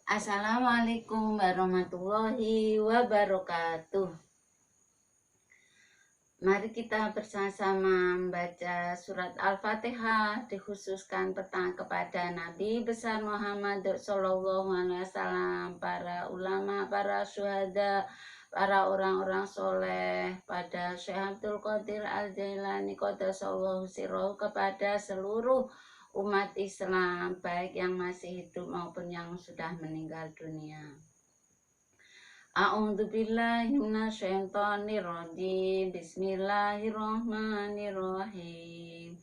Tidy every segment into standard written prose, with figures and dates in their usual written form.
Assalamualaikum warahmatullahi wabarakatuh. Mari kita bersama-sama membaca surat Al-Fatihah, dikhususkan petang kepada Nabi besar Muhammad SAW, para ulama, para syuhada, para orang-orang soleh, pada Syekh Abdul Qadir Al-Jailani Qaddasallahu sirrahu, kepada seluruh umat Islam, baik yang masih hidup maupun yang sudah meninggal dunia. A'udzu billahi minasyaitonir rajim. Bismillahirrahmanirrahim.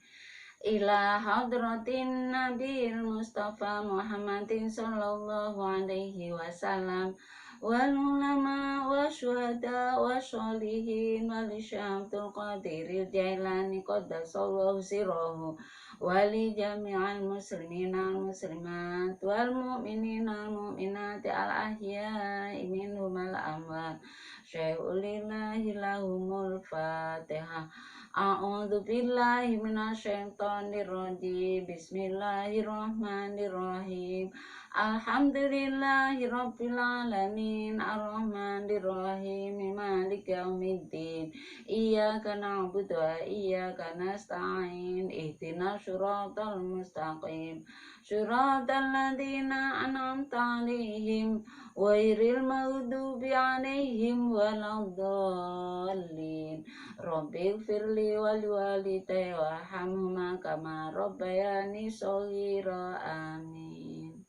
Ila hadratin Nabil Mustafa Muhammadin sallallahu alaihi wasallam wal ulama wa syuhada wa sholihin wal syamtul qadiril jailani qaddasallahu sirrahu wali jami'al muslimina al muslimat wal mu'minina al mu'minati al ahya'i minhum al amwat syai'ulillahi lahumul fatihah. A'udzu billahi minasyaitonir rajim. Bismillahirrahmanirrahim. Alhamdulillahi rabbil alamin, arrahmanir rahim, maliki yaumiddin. Iyyaka na'budu wa iyyaka nasta'in. Ihdinas siratal mustaqim. Siratal ladzina an'amta 'alaihim ghairil maghdubi 'alaihim waladdallin. Rabbighfirli wal walidayya warhamhuma kama rabbayani shaghira. Amin.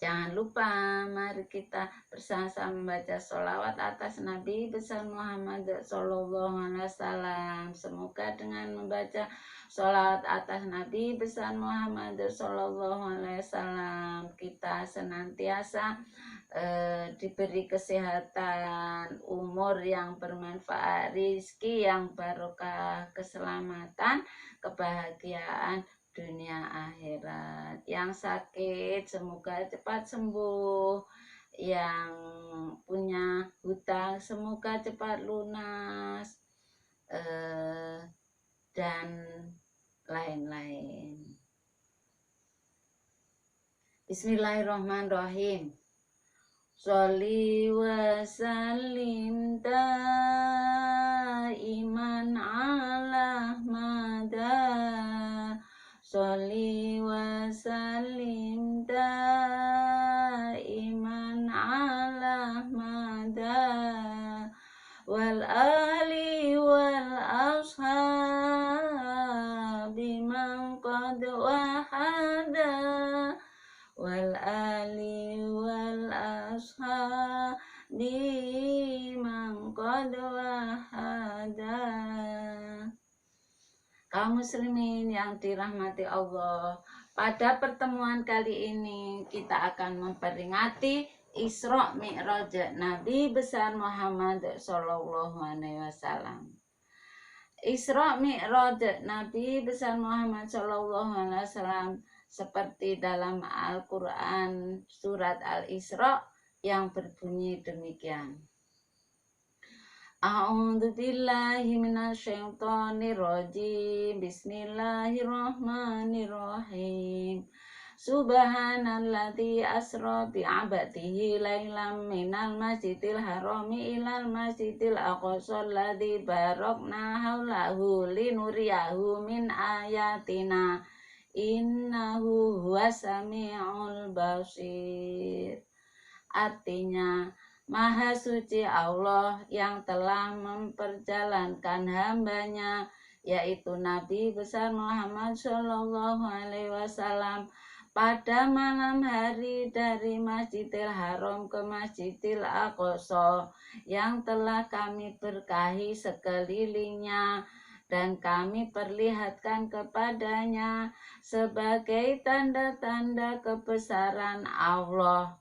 Jangan lupa, mari kita bersama-sama membaca sholawat atas Nabi besar Muhammad SAW. Semoga dengan membaca sholawat atas Nabi besar Muhammad SAW, kita senantiasa diberi kesehatan, umur yang bermanfaat, rizki yang barokah, keselamatan, kebahagiaan dunia akhirat. Yang sakit semoga cepat sembuh, yang punya hutang semoga cepat lunas, dan lain-lain. Bismillahirrahmanirrahim. Sholli wa sallim daiman ala mada. Sholli wa sallim daiman ala mada. Wal ali wal ashabi man qad wahada. Wal ali wal ashabi man qad wahada. Kaum muslimin yang dirahmati Allah, pada pertemuan kali ini kita akan memperingati Isra Mi'raj Nabi besar Muhammad SAW. Isra Mi'raj Nabi besar Muhammad SAW seperti dalam Al-Quran surat Al-Isra yang berbunyi demikian. A'udzu billahi minasyaitonir rajim. Bismillahirrahmanirrahim. Subhanalladzi asra bi'abdihi lailam minal masjidil harami ilal masjidil aqsal ladzi barakna haulahu linuriyahu min ayatina innahu huwas samiul basir. Artinya, Maha suci Allah yang telah memperjalankan hambanya, yaitu Nabi besar Muhammad SAW, pada malam hari dari Masjidil Haram ke Masjidil Aqsa, yang telah kami berkahi sekelilingnya dan kami perlihatkan kepadanya sebagai tanda-tanda kebesaran Allah.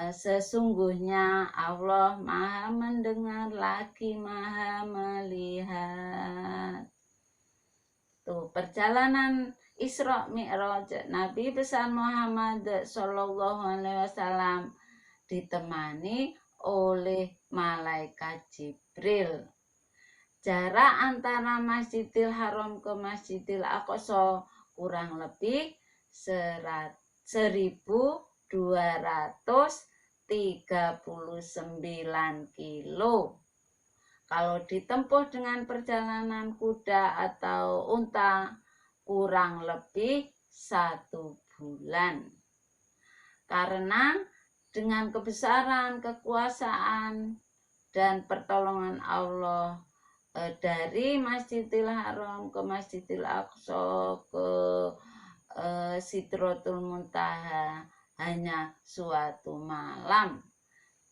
Sesungguhnya Allah Maha mendengar lagi Maha melihat. Tuh, perjalanan Isra Mi'raj Nabi besar Muhammad SAW ditemani oleh malaikat Jibril. Jarak antara Masjidil Haram ke Masjidil Aqsa kurang lebih 100 1.239 kilo. Kalau ditempuh dengan perjalanan kuda atau unta, kurang lebih 1 bulan. Karena dengan kebesaran, kekuasaan, dan pertolongan Allah dari Masjidil Haram ke Masjidil Aqsa ke Sidratul Muntaha hanya suatu malam,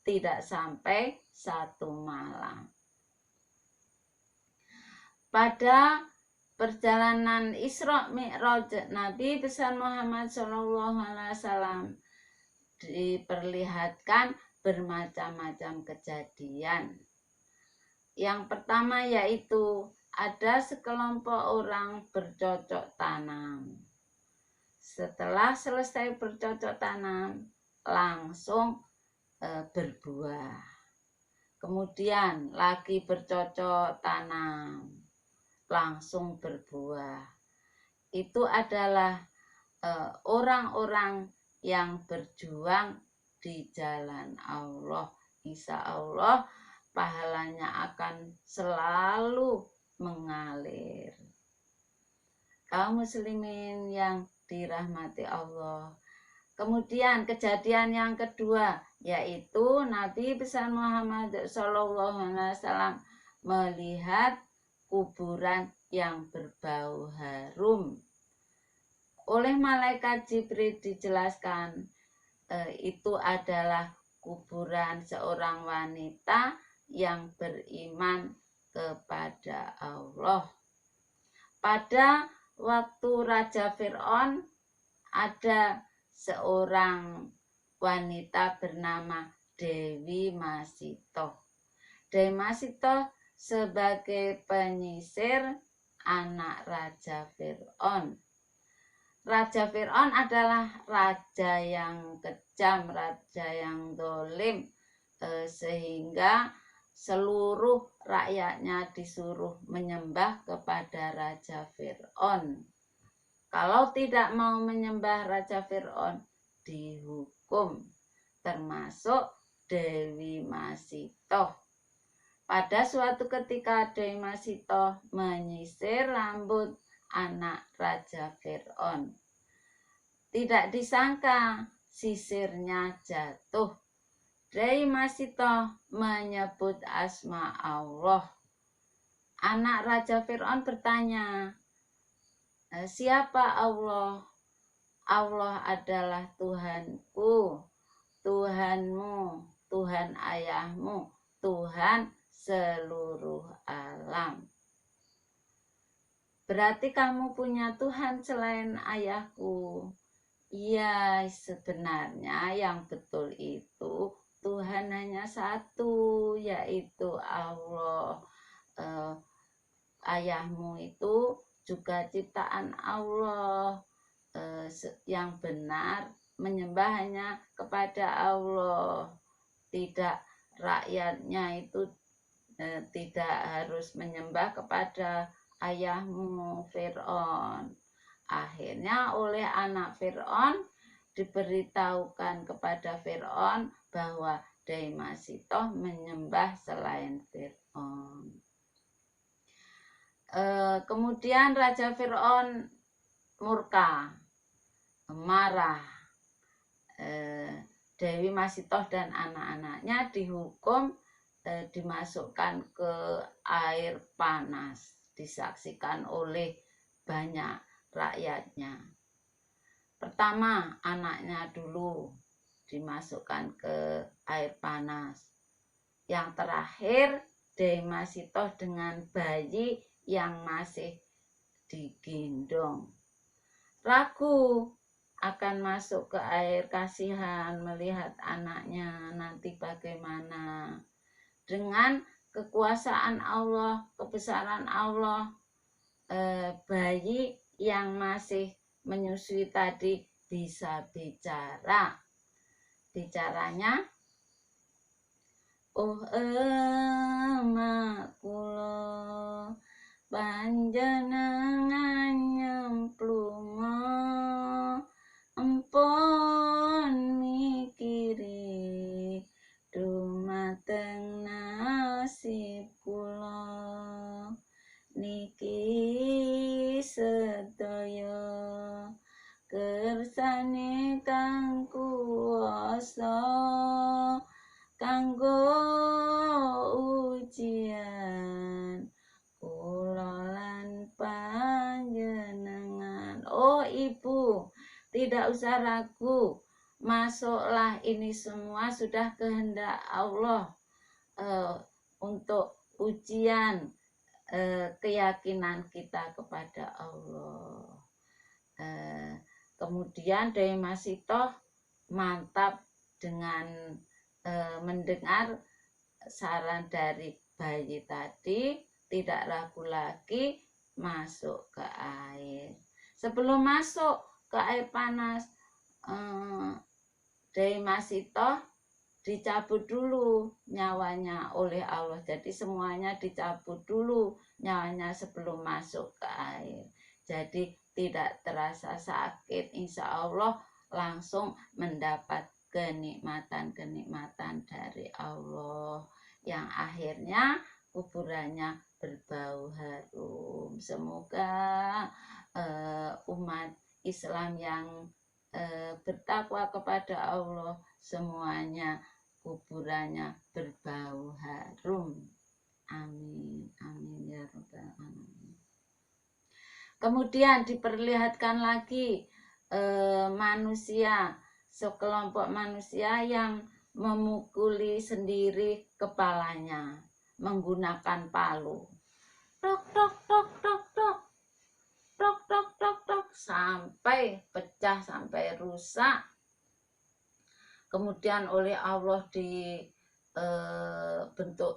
tidak sampai 1 malam. Pada perjalanan Isra Mi'raj Nabi besar Muhammad SAW diperlihatkan bermacam-macam kejadian. Yang pertama yaitu ada sekelompok orang bercocok tanam. Setelah selesai bercocok tanam, langsung berbuah. Kemudian lagi bercocok tanam, langsung berbuah. Itu adalah orang-orang yang berjuang di jalan Allah. Insya Allah pahalanya akan selalu mengalir. Kaum muslimin yang dirahmati Allah. Kemudian kejadian yang kedua yaitu Nabi besar Muhammad SAW melihat kuburan yang berbau harum. Oleh malaikat Jibril dijelaskan itu adalah kuburan seorang wanita yang beriman kepada Allah. Pada waktu Raja Fir'aun ada seorang wanita bernama Dewi Masitoh. Dewi Masitoh sebagai penyisir anak Raja Fir'aun. Raja Fir'aun adalah raja yang kejam, raja yang dolim, sehingga seluruh rakyatnya disuruh menyembah kepada Raja Fir'aun. Kalau tidak mau menyembah Raja Fir'aun, dihukum, termasuk Dewi Masitoh. Pada suatu ketika Dewi Masitoh menyisir rambut anak Raja Fir'aun. Tidak disangka sisirnya jatuh. Dewi Masitoh menyebut asma Allah. Anak Raja Fir'aun bertanya, siapa Allah? Allah adalah Tuhanku, Tuhanmu, Tuhan ayahmu, Tuhan seluruh alam. Berarti kamu punya Tuhan selain ayahku? Iya, sebenarnya yang betul itu Tuhan hanya satu, yaitu Allah. Ayahmu itu juga ciptaan Allah. Yang benar menyembah hanya kepada Allah. Tidak, rakyatnya itu tidak harus menyembah kepada ayahmu Fir'aun. Akhirnya oleh anak Fir'aun diberitahukan kepada Fir'aun bahwa Dewi Masitoh menyembah selain Fir'aun. Kemudian Raja Fir'aun murka, marah. Dewi Masitoh dan anak-anaknya dihukum, dimasukkan ke air panas, disaksikan oleh banyak rakyatnya. Pertama, anaknya dulu dimasukkan ke air panas. Yang terakhir, Dewi Masitoh dengan bayi yang masih digendong. Ragu akan masuk ke air, kasihan melihat anaknya nanti bagaimana. Dengan kekuasaan Allah, kebesaran Allah, bayi yang masih menyusui tadi bisa bicara. Bicaranya, oh emak kula panjenengan nyemplunga empun mikiri dumateng nasib kula niki sedaya kersane kang kuwasa kanggo ujian kula lan panjenengan. Oh Ibu, tidak usah ragu, masuklah, ini semua sudah kehendak Allah untuk ujian keyakinan kita kepada Allah. Kemudian Dewi Masitoh mantap dengan mendengar saran dari bayi tadi, tidak ragu lagi masuk ke air. Sebelum masuk ke air panas, Dewi Masitoh dicabut dulu nyawanya oleh Allah. Jadi semuanya dicabut dulu nyawanya sebelum masuk ke air. Jadi tidak terasa sakit, insya Allah langsung mendapat kenikmatan-kenikmatan dari Allah yang akhirnya kuburannya berbau harum. Semoga umat Islam yang bertakwa kepada Allah semuanya kuburannya berbau harum. Amin, amin ya rabbal alamin. Kemudian diperlihatkan lagi manusia, sekelompok manusia yang memukuli sendiri kepalanya menggunakan palu. Tok tok tok tok tok. Tok tok tok tok sampai pecah, sampai rusak. Kemudian oleh Allah dibentuk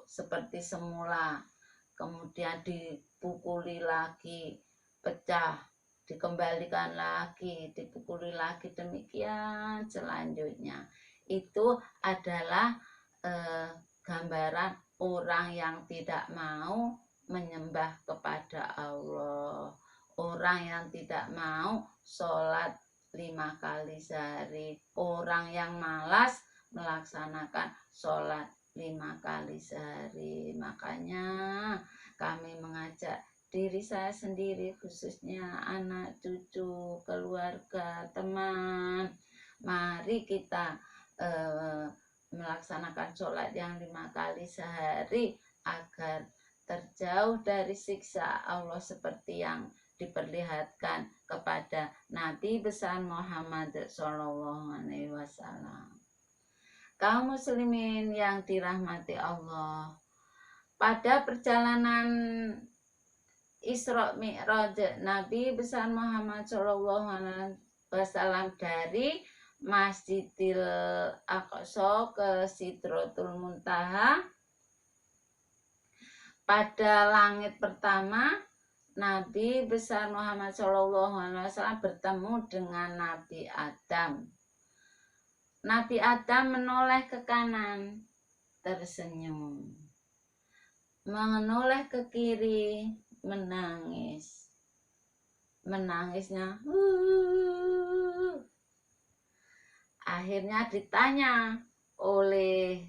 seperti semula. Kemudian dipukuli lagi, pecah, dikembalikan lagi, dipukuli lagi, demikian selanjutnya. Itu adalah gambaran orang yang tidak mau menyembah kepada Allah, orang yang tidak mau sholat 5 kali sehari, orang yang malas melaksanakan sholat 5 kali sehari. Makanya kami mengajak diri saya sendiri, khususnya anak, cucu, keluarga, teman, mari kita melaksanakan sholat yang 5 kali sehari agar terjauh dari siksa Allah seperti yang diperlihatkan kepada Nabi besar Muhammad SAW. Kaum muslimin yang dirahmati Allah, pada perjalanan Isra Mi'raj Nabi besar Muhammad SAW dari Masjidil Aqsa ke Sidratul Muntaha, pada langit pertama Nabi besar Muhammad SAW bertemu dengan Nabi Adam. Nabi Adam menoleh ke kanan, tersenyum. Menoleh ke kiri, menangis. Menangisnya. Akhirnya ditanya oleh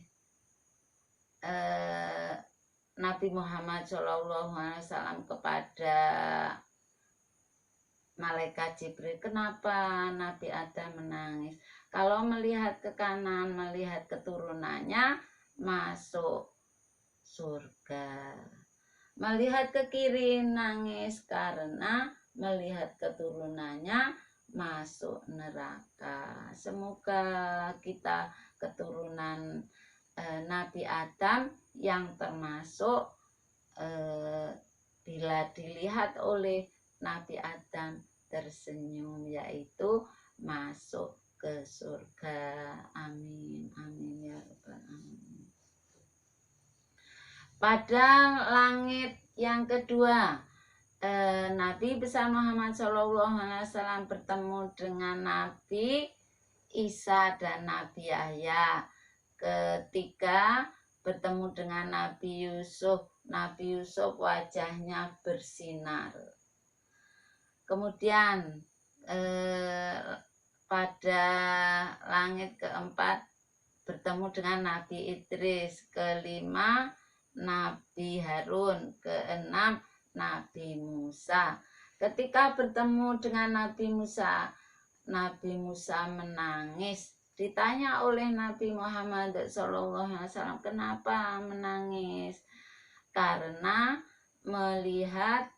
Nabi Muhammad SAW kepada malaikat Jibril, kenapa Nabi Adam menangis? Kalau melihat ke kanan, melihat keturunannya masuk surga. Melihat ke kiri nangis karena melihat keturunannya masuk neraka. Semoga kita keturunan Nabi Adam yang termasuk bila dilihat oleh Nabi Adam tersenyum, yaitu masuk ke surga. Amin, amin ya rabbal alamin. Pada langit yang kedua, Nabi besar Muhammad SAW bertemu dengan Nabi Isa dan Nabi Yahya. Ketika bertemu dengan Nabi Yusuf wajahnya bersinar. Kemudian pada langit keempat bertemu dengan Nabi Idris, kelima Nabi Harun, keenam Nabi Musa. Ketika bertemu dengan Nabi Musa menangis. Ditanya oleh Nabi Muhammad SAW, kenapa menangis? Karena melihat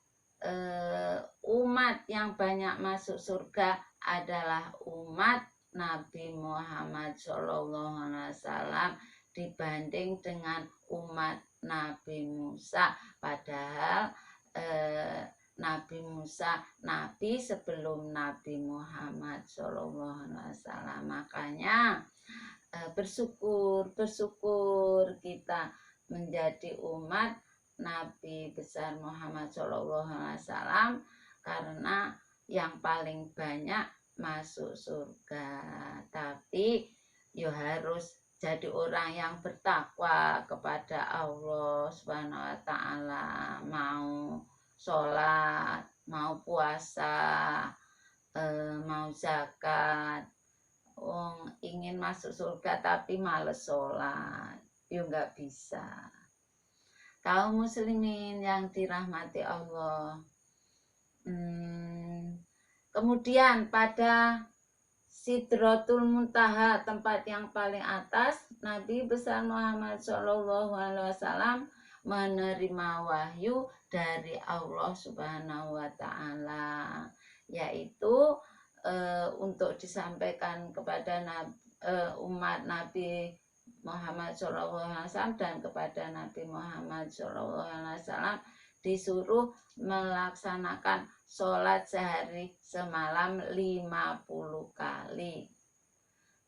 umat yang banyak masuk surga adalah umat Nabi Muhammad SAW dibanding dengan umat Nabi Musa. Padahal Nabi Musa nabi sebelum Nabi Muhammad SAW. Makanya bersyukur kita menjadi umat Nabi besar Muhammad SAW, karena yang paling banyak masuk surga. Tapi yo harus jadi orang yang bertakwa kepada Allah Subhanahu wa Ta'ala, mau sholat, mau puasa, mau zakat. Ingin masuk surga tapi males sholat, yo nggak bisa. Kaum muslimin yang dirahmati Allah, kemudian pada Sidratul Muntaha, tempat yang paling atas, Nabi besar Muhammad SAW menerima wahyu dari Allah Subhanahu wa Ta'ala, yaitu untuk disampaikan kepada umat Nabi Muhammad SAW dan kepada Nabi Muhammad SAW disuruh melaksanakan sholat sehari semalam 50 kali.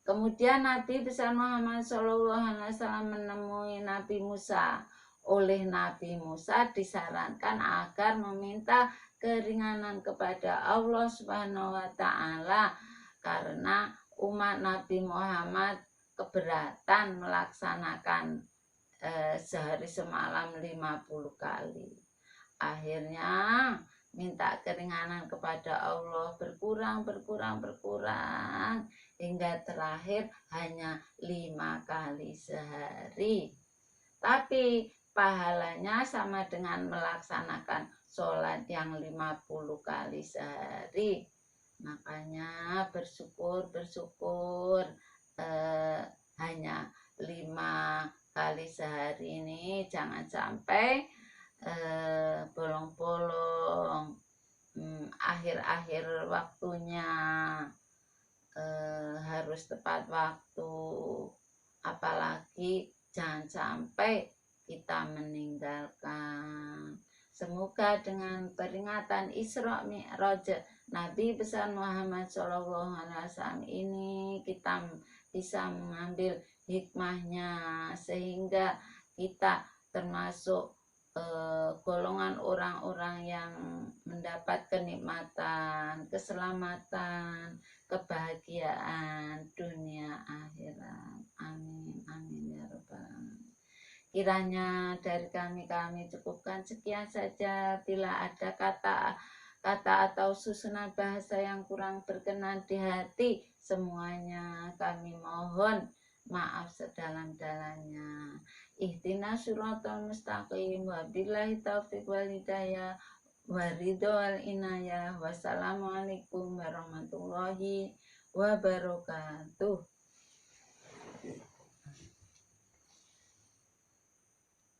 Kemudian Nabi besar Muhammad SAW menemui Nabi Musa. Oleh Nabi Musa disarankan agar meminta keringanan kepada Allah Subhanahu wa Ta'ala, karena umat Nabi Muhammad keberatan melaksanakan sehari semalam 50 kali. Akhirnya minta keringanan kepada Allah, berkurang hingga terakhir hanya 5 kali sehari. Tapi pahalanya sama dengan melaksanakan sholat yang 50 kali sehari. Makanya bersyukur hanya 5 kali sehari ini, jangan sampai bolong-bolong akhir-akhir waktunya, harus tepat waktu, apalagi jangan sampai kita meninggalkan. Semoga dengan peringatan Isra Mi'raj Nabi besar Muhammad SAW ini kita bisa mengambil hikmahnya, sehingga kita termasuk golongan orang-orang yang mendapat kenikmatan, keselamatan, kebahagiaan dunia akhirat. Amin, amin ya rabbal alamin. Kiranya dari kami cukupkan sekian saja. Bila ada kata atau susunan bahasa yang kurang berkenan di hati, semuanya kami mohon maaf sedalam-dalamnya. Ihdinas siratal mustaqim, wabillahi taufiq wal hidayah, waridho wal inayah. Wassalamualaikum warahmatullahi wabarakatuh.